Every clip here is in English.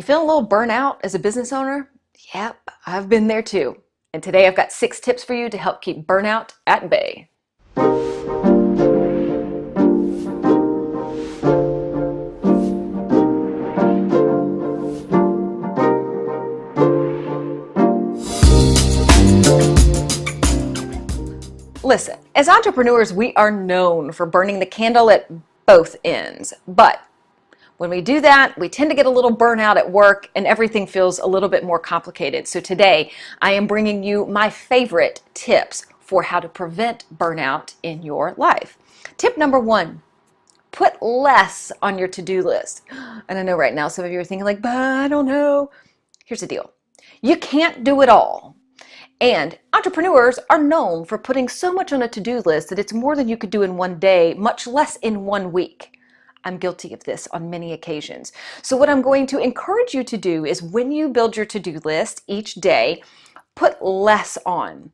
You feeling a little burnout as a business owner? Yep, I've been there too. And today I've got 6 tips for you to help keep burnout at bay. Listen, as entrepreneurs, we are known for burning the candle at both ends. But when we do that, we tend to get a little burnout at work and everything feels a little bit more complicated. So today, I am bringing you my favorite tips for how to prevent burnout in your life. Tip number 1, put less on your to-do list. And I know right now some of you are thinking like, but I don't know. Here's the deal. You can't do it all. And entrepreneurs are known for putting so much on a to-do list that it's more than you could do in one day, much less in one week. I'm guilty of this on many occasions. So what I'm going to encourage you to do is when you build your to-do list each day, put less on.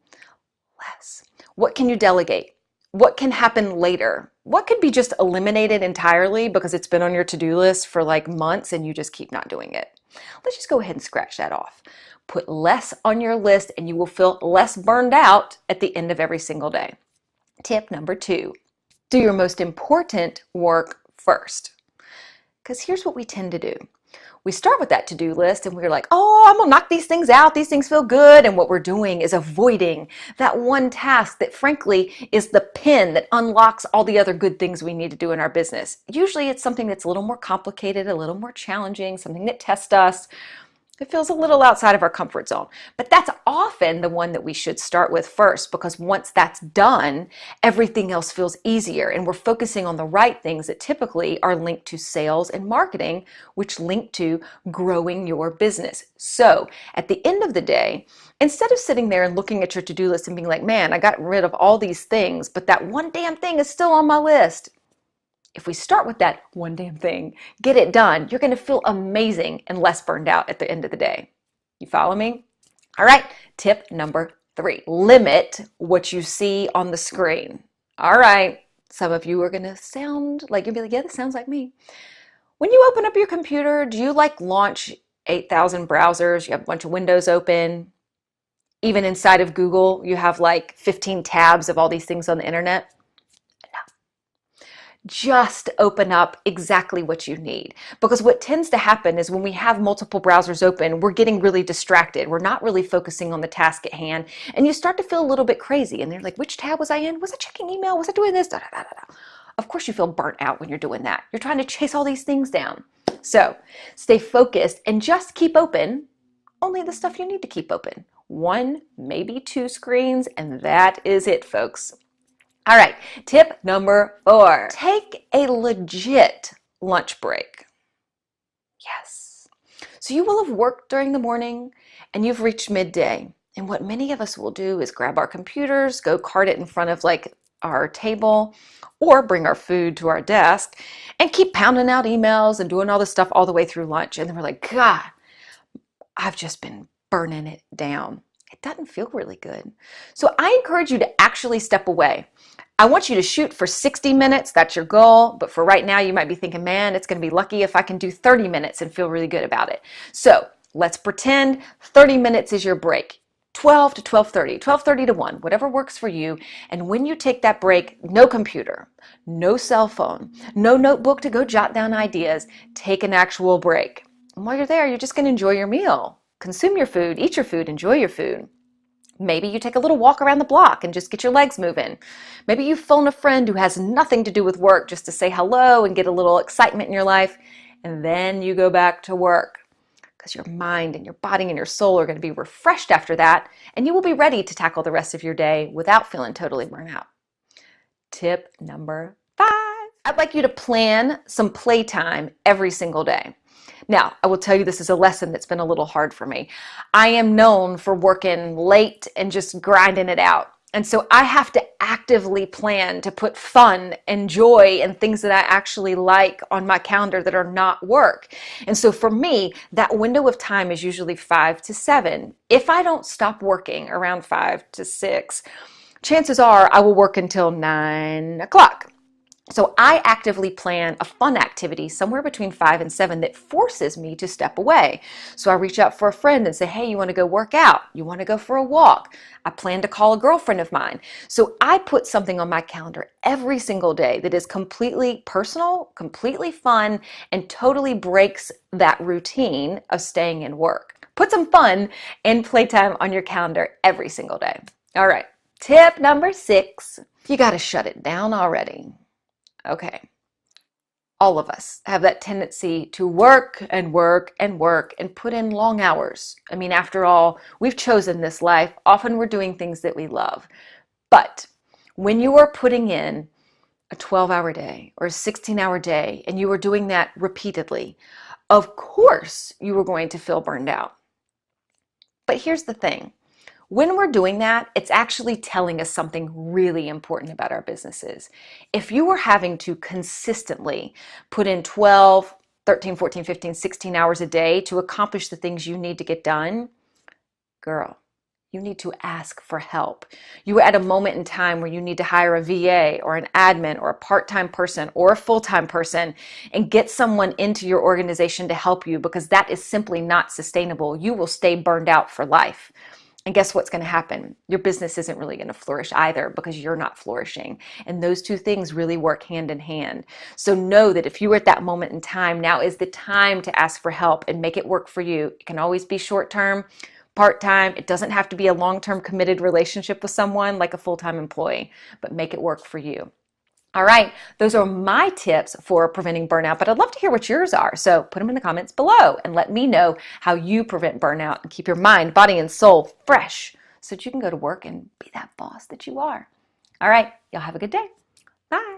Less. What can you delegate? What can happen later? What could be just eliminated entirely because it's been on your to-do list for like months and you just keep not doing it? Let's just go ahead and scratch that off. Put less on your list and you will feel less burned out at the end of every single day. Tip number 2, do your most important work first. Because here's what we tend to do. We start with that to-do list and we're like, oh, I'm gonna knock these things out. These things feel good. And what we're doing is avoiding that one task that frankly is the pin that unlocks all the other good things we need to do in our business. Usually it's something that's a little more complicated, a little more challenging, something that tests us. It feels a little outside of our comfort zone, but that's often the one that we should start with first, because once that's done, everything else feels easier and we're focusing on the right things that typically are linked to sales and marketing, which link to growing your business. So at the end of the day, instead of sitting there and looking at your to-do list and being like, man, I got rid of all these things, but that one damn thing is still on my list. If we start with that one damn thing, get it done, you're going to feel amazing and less burned out at the end of the day. You follow me? All right, tip number 3, limit what you see on the screen. All right, some of you are going to sound like, you'll be like, yeah, that sounds like me. When you open up your computer, do you like launch 8,000 browsers? You have a bunch of windows open. Even inside of Google, you have like 15 tabs of all these things on the internet. Just open up exactly what you need. Because what tends to happen is when we have multiple browsers open, we're getting really distracted. We're not really focusing on the task at hand. And you start to feel a little bit crazy. And they're like, which tab was I in? Was I checking email? Was I doing this? Da, da, da, da, da. Of course you feel burnt out when you're doing that. You're trying to chase all these things down. So stay focused and just keep open only the stuff you need to keep open. 1, maybe 2 screens, and that is it, folks. All right, tip number 4, take a legit lunch break. Yes. So you will have worked during the morning and you've reached midday. And what many of us will do is grab our computers, go cart it in front of like our table, or bring our food to our desk and keep pounding out emails and doing all this stuff all the way through lunch. And then we're like, God, I've just been burning it down. It doesn't feel really good. So I encourage you to actually step away. I want you to shoot for 60 minutes. That's your goal. But for right now, you might be thinking, man, it's going to be lucky if I can do 30 minutes and feel really good about it. So let's pretend 30 minutes is your break. 12 to 12:30, 12:30 to 1, whatever works for you. And when you take that break, no computer, no cell phone, no notebook to go jot down ideas. Take an actual break. And while you're there, you're just going to enjoy your meal. Consume your food, eat your food, enjoy your food. Maybe you take a little walk around the block and just get your legs moving. Maybe you phone a friend who has nothing to do with work just to say hello and get a little excitement in your life. And then you go back to work because your mind and your body and your soul are going to be refreshed after that. And you will be ready to tackle the rest of your day without feeling totally burnt out. Tip number 5. I'd like you to plan some playtime every single day. Now, I will tell you this is a lesson that's been a little hard for me. I am known for working late and just grinding it out. And so I have to actively plan to put fun and joy and things that I actually like on my calendar that are not work. And so for me, that window of time is usually 5 to 7. If I don't stop working around 5 to 6, chances are I will work until 9 o'clock. So I actively plan a fun activity somewhere between 5 and 7 that forces me to step away. So I reach out for a friend and say, hey, you want to go work out? You want to go for a walk? I plan to call a girlfriend of mine. So I put something on my calendar every single day that is completely personal, completely fun, and totally breaks that routine of staying in work. Put some fun and playtime on your calendar every single day. All right, tip number 6, you got to shut it down already. Okay, all of us have that tendency to work and work and work and put in long hours. I mean, after all, we've chosen this life. Often we're doing things that we love. But when you are putting in a 12-hour day or a 16-hour day and you are doing that repeatedly, of course you are going to feel burned out. But here's the thing. When we're doing that, it's actually telling us something really important about our businesses. If you were having to consistently put in 12, 13, 14, 15, 16 hours a day to accomplish the things you need to get done, girl, you need to ask for help. You are at a moment in time where you need to hire a VA or an admin or a part-time person or a full-time person and get someone into your organization to help you, because that is simply not sustainable. You will stay burned out for life. And guess what's going to happen? Your business isn't really going to flourish either, because you're not flourishing. And those two things really work hand in hand. So know that if you are at that moment in time, now is the time to ask for help and make it work for you. It can always be short-term, part-time. It doesn't have to be a long-term committed relationship with someone like a full-time employee, but make it work for you. All right, those are my tips for preventing burnout, but I'd love to hear what yours are. So put them in the comments below and let me know how you prevent burnout and keep your mind, body, and soul fresh so that you can go to work and be that boss that you are. All right, y'all have a good day. Bye.